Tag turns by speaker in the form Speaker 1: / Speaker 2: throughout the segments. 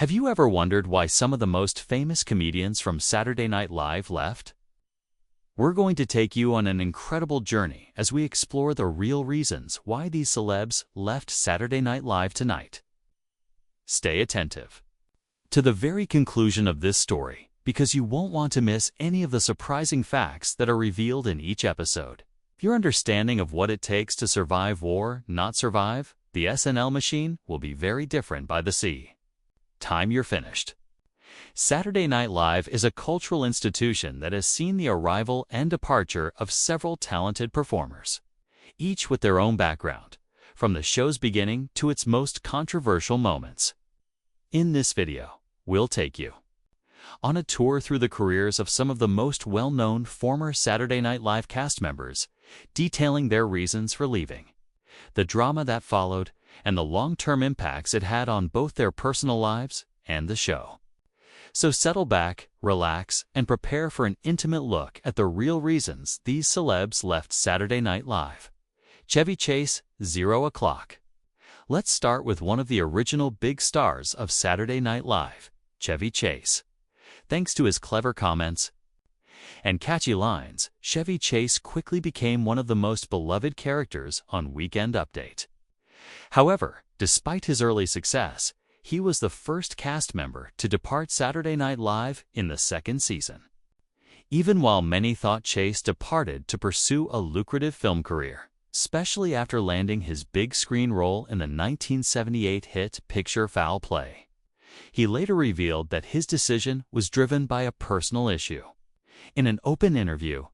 Speaker 1: Have you ever wondered why some of the most famous comedians from Saturday Night Live left? We're going to take you on an incredible journey as we explore the real reasons why these celebs left Saturday Night Live tonight. Stay attentive to the very conclusion of this story, because you won't want to miss any of the surprising facts that are revealed in each episode. Your understanding of what it takes to survive or not survive the SNL machine will be very different by the sea time you're finished. Saturday Night Live is a cultural institution that has seen the arrival and departure of several talented performers, each with their own background, from the show's beginning to its most controversial moments. In this video, we'll take you on a tour through the careers of some of the most well-known former Saturday Night Live cast members, detailing their reasons for leaving, the drama that followed, and the long-term impacts it had on both their personal lives and the show. So settle back, relax, and prepare for an intimate look at the real reasons these celebs left Saturday Night Live. Chevy Chase, 0 o'clock. Let's start with one of the original big stars of Saturday Night Live, Chevy Chase. Thanks to his clever comments and catchy lines, Chevy Chase quickly became one of the most beloved characters on Weekend Update. However, despite his early success, he was the first cast member to depart Saturday Night Live in the second season. Even while many thought Chase departed to pursue a lucrative film career, especially after landing his big screen role in the 1978 hit picture Foul Play, he later revealed that his decision was driven by a personal issue. In an open interview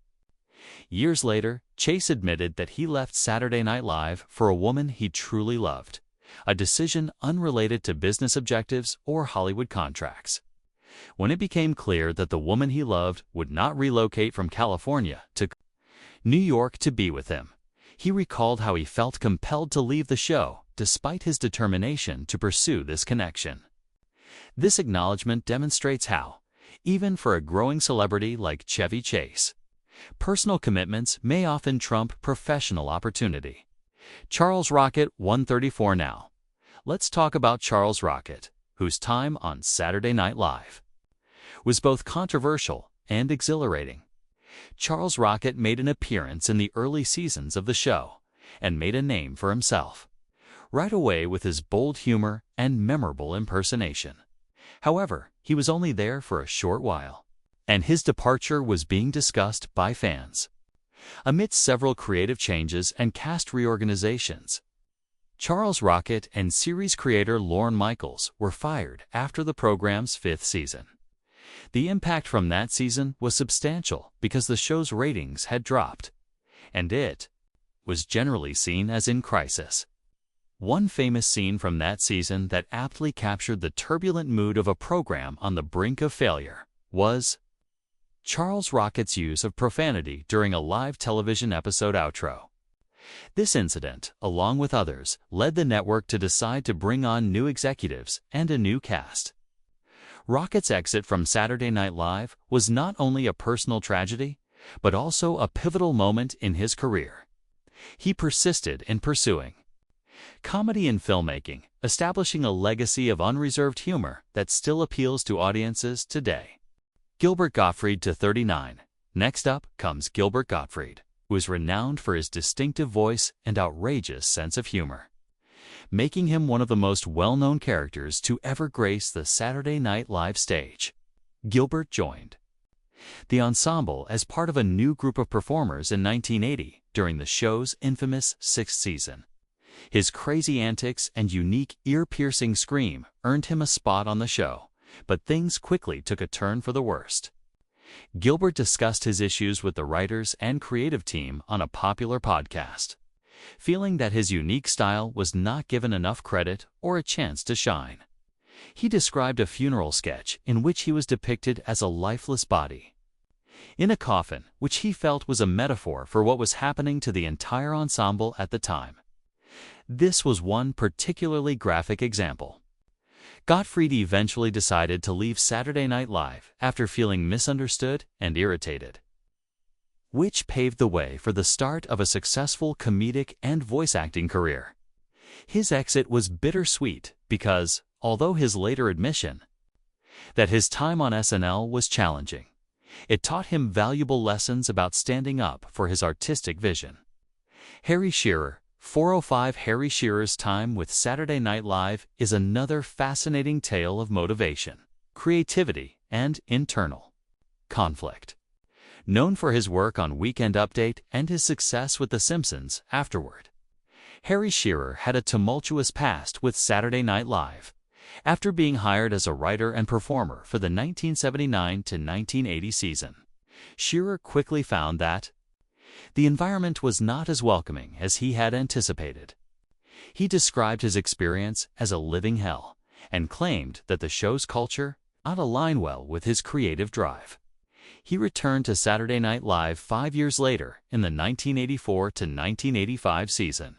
Speaker 1: years later, Chase admitted that he left Saturday Night Live for a woman he truly loved, a decision unrelated to business objectives or Hollywood contracts. When it became clear that the woman he loved would not relocate from California to New York to be with him, he recalled how he felt compelled to leave the show despite his determination to pursue this connection. This acknowledgement demonstrates how, even for a growing celebrity like Chevy Chase, personal commitments may often trump professional opportunity. Charles Rocket, 134 now. Let's talk about Charles Rocket, whose time on Saturday Night Live was both controversial and exhilarating. Charles Rocket made an appearance in the early seasons of the show and made a name for himself right away with his bold humor and memorable impersonation. However, he was only there for a short while, and his departure was being discussed by fans. Amidst several creative changes and cast reorganizations, Charles Rocket and series creator Lorne Michaels were fired after the program's fifth season. The impact from that season was substantial because the show's ratings had dropped, and it was generally seen as in crisis. One famous scene from that season that aptly captured the turbulent mood of a program on the brink of failure was Charles Rocket's use of profanity during a live television episode outro. This incident, along with others, led the network to decide to bring on new executives and a new cast. Rocket's exit from Saturday Night Live was not only a personal tragedy, but also a pivotal moment in his career. He persisted in pursuing comedy and filmmaking, establishing a legacy of unreserved humor that still appeals to audiences today. Gilbert Gottfried to 39. Next up comes Gilbert Gottfried, who is renowned for his distinctive voice and outrageous sense of humor, making him one of the most well-known characters to ever grace the Saturday Night Live stage. Gilbert joined the ensemble as part of a new group of performers in 1980 during the show's infamous sixth season. His crazy antics and unique ear-piercing scream earned him a spot on the show, but things quickly took a turn for the worst. Gilbert discussed his issues with the writers and creative team on a popular podcast, feeling that his unique style was not given enough credit or a chance to shine. He described a funeral sketch in which he was depicted as a lifeless body in a coffin, which he felt was a metaphor for what was happening to the entire ensemble at the time. This was one particularly graphic example. Gottfried eventually decided to leave Saturday Night Live after feeling misunderstood and irritated, which paved the way for the start of a successful comedic and voice acting career. His exit was bittersweet because, although his later admission that his time on SNL was challenging. It taught him valuable lessons about standing up for his artistic vision. Harry Shearer, 405. Harry Shearer's time with Saturday Night Live is another fascinating tale of motivation, creativity, and internal conflict. Known for his work on Weekend Update and his success with The Simpsons afterward, Harry Shearer had a tumultuous past with Saturday Night Live. After being hired as a writer and performer for the 1979 to 1980 season, Shearer quickly found that the environment was not as welcoming as he had anticipated. He described his experience as a living hell and claimed that the show's culture did not align well with his creative drive. He returned to Saturday Night Live 5 years later in the 1984 to 1985 season.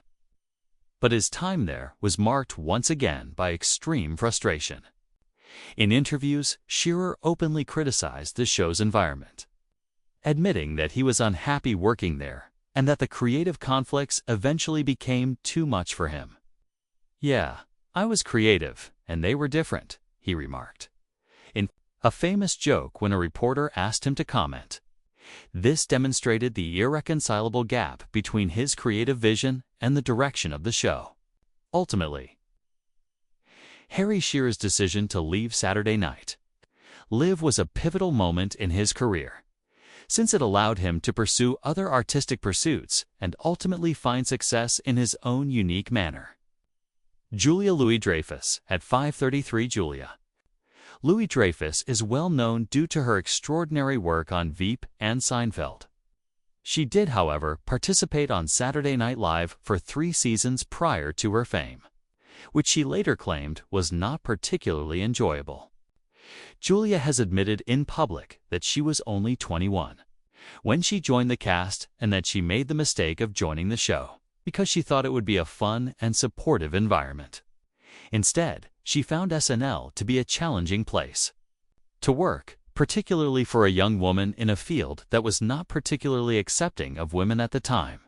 Speaker 1: But his time there was marked once again by extreme frustration. In interviews, Shearer openly criticized the show's environment, admitting that he was unhappy working there and that the creative conflicts eventually became too much for him. "Yeah, I was creative, and they were different," he remarked, in a famous joke when a reporter asked him to comment. This demonstrated the irreconcilable gap between his creative vision and the direction of the show. Ultimately, Harry Shearer's decision to leave Saturday Night Live was a pivotal moment in his career, since it allowed him to pursue other artistic pursuits and ultimately find success in his own unique manner. Julia Louis-Dreyfus at 533. Julia Louis-Dreyfus is well known due to her extraordinary work on Veep and Seinfeld. She did, however, participate on Saturday Night Live for 3 seasons prior to her fame, which she later claimed was not particularly enjoyable. Julia has admitted in public that she was only 21 when she joined the cast and that she made the mistake of joining the show because she thought it would be a fun and supportive environment. Instead, she found SNL to be a challenging place to work, particularly for a young woman in a field that was not particularly accepting of women at the time.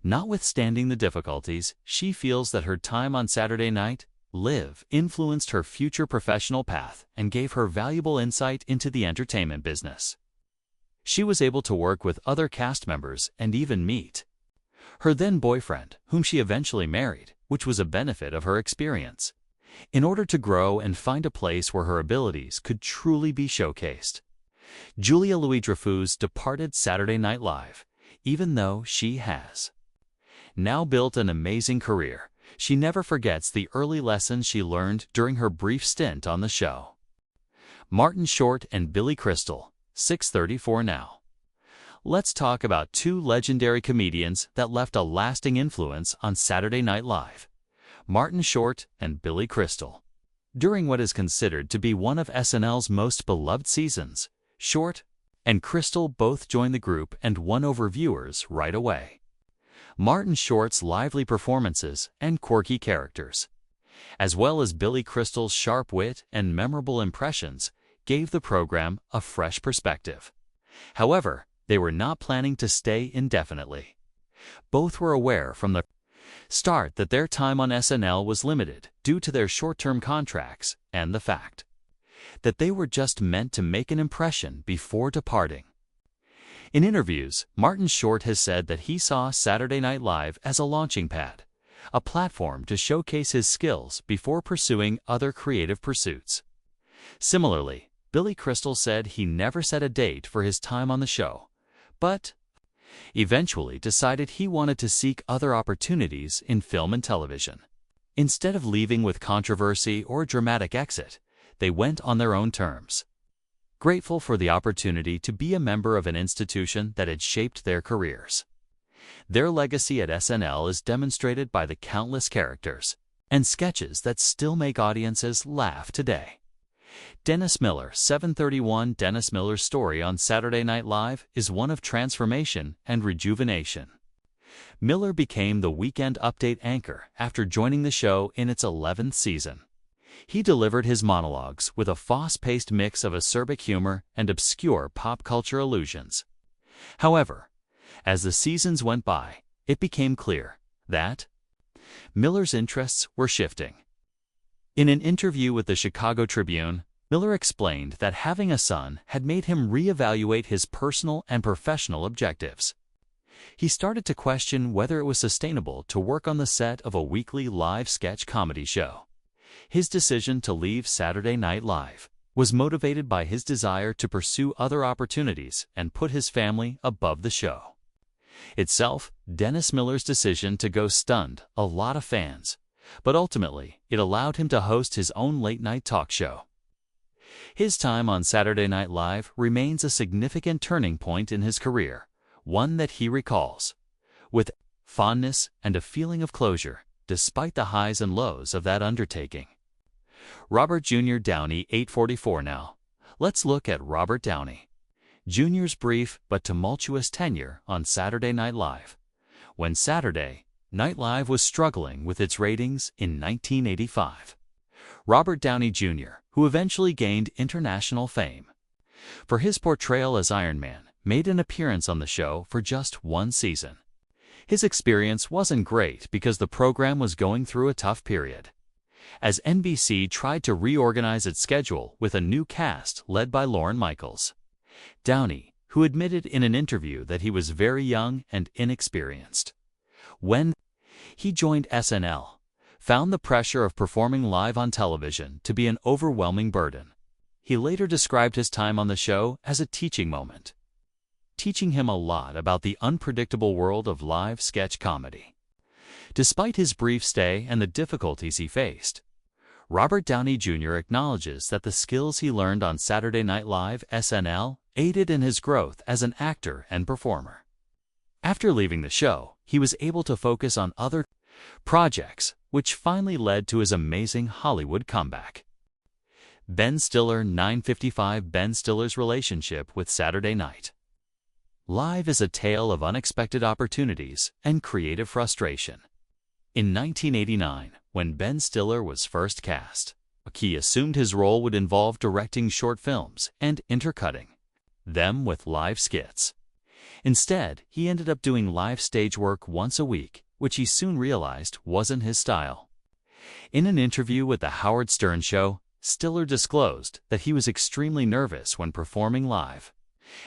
Speaker 1: Notwithstanding the difficulties, she feels that her time on Saturday Night Live influenced her future professional path and gave her valuable insight into the entertainment business. She was able to work with other cast members and even meet her then-boyfriend, whom she eventually married, which was a benefit of her experience, in order to grow and find a place where her abilities could truly be showcased. Julia Louis-Dreyfus departed Saturday Night Live, even though she has now built an amazing career. She never forgets the early lessons she learned during her brief stint on the show. Martin Short and Billy Crystal, 634 Now. Let's talk about 2 legendary comedians that left a lasting influence on Saturday Night Live: Martin Short and Billy Crystal. During what is considered to be one of SNL's most beloved seasons, Short and Crystal both joined the group and won over viewers right away. Martin Short's lively performances and quirky characters, as well as Billy Crystal's sharp wit and memorable impressions, gave the program a fresh perspective. However, they were not planning to stay indefinitely. Both were aware from the start that their time on SNL was limited due to their short-term contracts and the fact that they were just meant to make an impression before departing. In interviews, Martin Short has said that he saw Saturday Night Live as a launching pad, a platform to showcase his skills before pursuing other creative pursuits. Similarly, Billy Crystal said he never set a date for his time on the show, but eventually decided he wanted to seek other opportunities in film and television. Instead of leaving with controversy or dramatic exit, they went on their own terms, grateful for the opportunity to be a member of an institution that had shaped their careers. Their legacy at SNL is demonstrated by the countless characters and sketches that still make audiences laugh today. Dennis Miller, 731. Dennis Miller's story on Saturday Night Live is one of transformation and rejuvenation. Miller became the Weekend Update anchor after joining the show in its 11th season. He delivered his monologues with a fast-paced mix of acerbic humor and obscure pop culture allusions. However, as the seasons went by, it became clear that Miller's interests were shifting. In an interview with the Chicago Tribune, Miller explained that having a son had made him reevaluate his personal and professional objectives. He started to question whether it was sustainable to work on the set of a weekly live sketch comedy show. His decision to leave Saturday Night Live was motivated by his desire to pursue other opportunities and put his family above the show itself. Dennis Miller's decision to go stunned a lot of fans, but ultimately it allowed him to host his own late-night talk show. His time on Saturday Night Live remains a significant turning point in his career, one that he recalls with fondness and a feeling of closure, despite the highs and lows of that undertaking. Robert Jr. Downey, 844 now. Let's look at Robert Downey Jr.'s brief but tumultuous tenure on Saturday Night Live. When Saturday Night Live was struggling with its ratings in 1985, Robert Downey Jr., who eventually gained international fame for his portrayal as Iron Man, made an appearance on the show for just one season. His experience wasn't great because the program was going through a tough period, as NBC tried to reorganize its schedule with a new cast led by Lorne Michaels. Downey, who admitted in an interview that he was very young and inexperienced when he joined SNL, found the pressure of performing live on television to be an overwhelming burden. He later described his time on the show as a teaching moment, teaching him a lot about the unpredictable world of live sketch comedy. Despite his brief stay and the difficulties he faced, Robert Downey Jr. acknowledges that the skills he learned on Saturday Night Live (SNL) aided in his growth as an actor and performer. After leaving the show, he was able to focus on other projects, which finally led to his amazing Hollywood comeback. Ben Stiller, 955. Ben Stiller's relationship with Saturday Night Live is a tale of unexpected opportunities and creative frustration. In 1989, when Ben Stiller was first cast, he assumed his role would involve directing short films and intercutting them with live skits. Instead, he ended up doing live stage work once a week, which he soon realized wasn't his style. In an interview with The Howard Stern Show, Stiller disclosed that he was extremely nervous when performing live,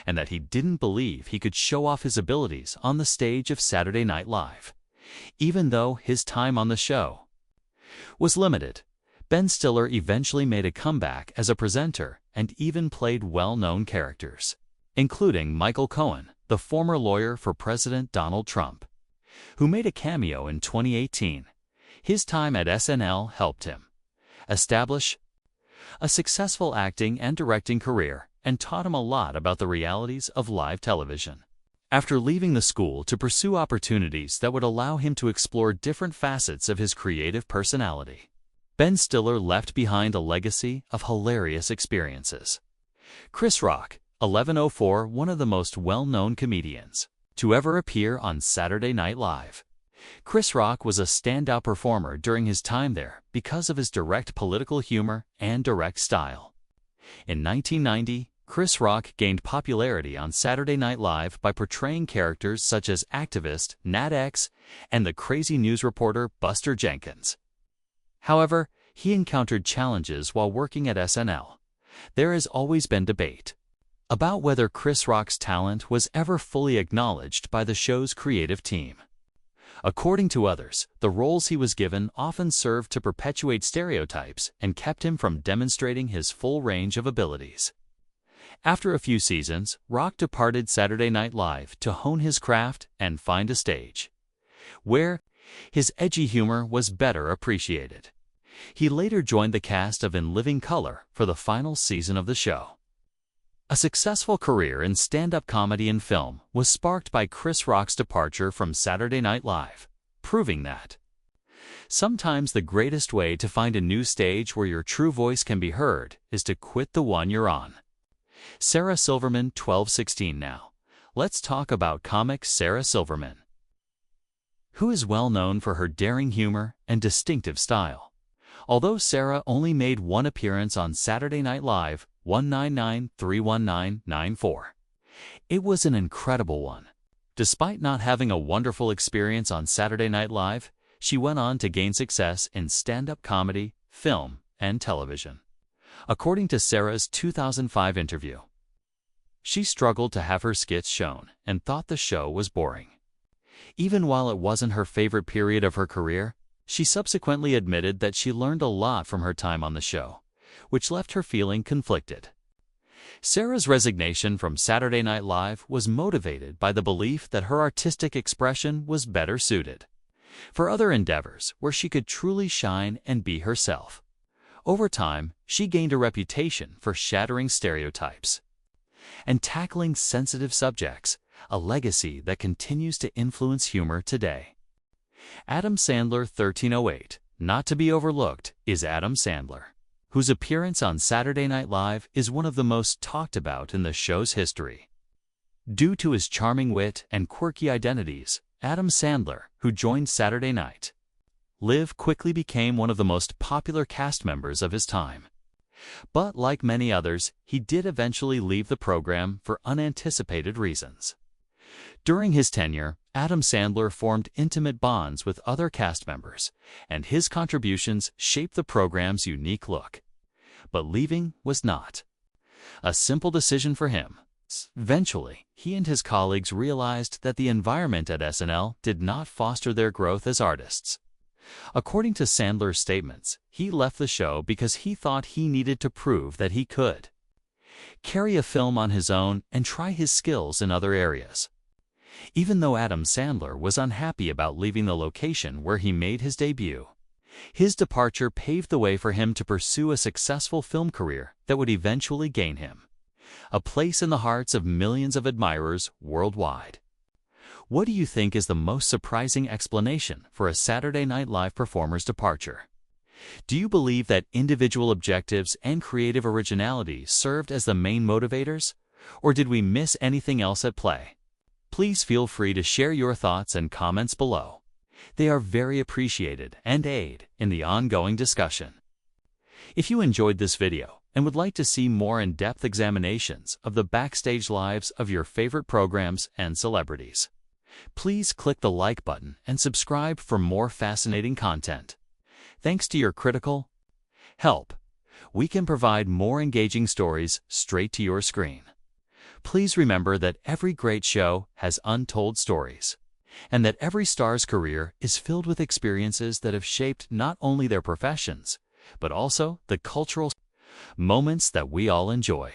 Speaker 1: and that he didn't believe he could show off his abilities on the stage of Saturday Night Live. Even though his time on the show was limited, Ben Stiller eventually made a comeback as a presenter and even played well-known characters, including Michael Cohen, the former lawyer for President Donald Trump, who made a cameo in 2018. His time at SNL helped him establish a successful acting and directing career and taught him a lot about the realities of live television. After leaving the school to pursue opportunities that would allow him to explore different facets of his creative personality, Ben Stiller left behind a legacy of hilarious experiences. Chris Rock, 1104, one of the most well-known comedians to ever appear on Saturday Night Live. Chris Rock was a standout performer during his time there because of his direct political humor and direct style. In 1990, Chris Rock gained popularity on Saturday Night Live by portraying characters such as activist Nat X and the crazy news reporter Buster Jenkins. However, he encountered challenges while working at SNL. There has always been debate about whether Chris Rock's talent was ever fully acknowledged by the show's creative team. According to others, the roles he was given often served to perpetuate stereotypes and kept him from demonstrating his full range of abilities. After a few seasons, Rock departed Saturday Night Live to hone his craft and find a stage where his edgy humor was better appreciated. He later joined the cast of In Living Color for the final season of the show. A successful career in stand-up comedy and film was sparked by Chris Rock's departure from Saturday Night Live, proving that sometimes the greatest way to find a new stage where your true voice can be heard is to quit the one you're on. Sarah Silverman, 1216 now. Let's talk about comic Sarah Silverman, who is well known for her daring humor and distinctive style. Although Sarah only made one appearance on Saturday Night Live, 199-319-94, it was an incredible one. Despite not having a wonderful experience on Saturday Night Live, she went on to gain success in stand-up comedy, film, and television. According to Sarah's 2005 interview, she struggled to have her skits shown and thought the show was boring. Even while it wasn't her favorite period of her career, she subsequently admitted that she learned a lot from her time on the show, which left her feeling conflicted. Sarah's resignation from Saturday Night Live was motivated by the belief that her artistic expression was better suited for other endeavors where she could truly shine and be herself. Over time, she gained a reputation for shattering stereotypes and tackling sensitive subjects, a legacy that continues to influence humor today. Adam Sandler 1308, not to be overlooked, is Adam Sandler, whose appearance on Saturday Night Live is one of the most talked about in the show's history. Due to his charming wit and quirky identities, Adam Sandler, who joined Saturday Night Live, quickly became one of the most popular cast members of his time. But like many others, he did eventually leave the program for unanticipated reasons. During his tenure, Adam Sandler formed intimate bonds with other cast members, and his contributions shaped the program's unique look. But leaving was not a simple decision for him. Eventually, he and his colleagues realized that the environment at SNL did not foster their growth as artists. According to Sandler's statements, he left the show because he thought he needed to prove that he could carry a film on his own and try his skills in other areas. Even though Adam Sandler was unhappy about leaving the location where he made his debut, his departure paved the way for him to pursue a successful film career that would eventually gain him a place in the hearts of millions of admirers worldwide. What do you think is the most surprising explanation for a Saturday Night Live performer's departure? Do you believe that individual objectives and creative originality served as the main motivators, or did we miss anything else at play? Please feel free to share your thoughts and comments below. They are very appreciated and aid in the ongoing discussion. If you enjoyed this video and would like to see more in-depth examinations of the backstage lives of your favorite programs and celebrities, please click the like button and subscribe for more fascinating content. Thanks to your critical help, we can provide more engaging stories straight to your screen. Please remember that every great show has untold stories, and that every star's career is filled with experiences that have shaped not only their professions, but also the cultural moments that we all enjoy.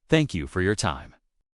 Speaker 1: Thank you for your time.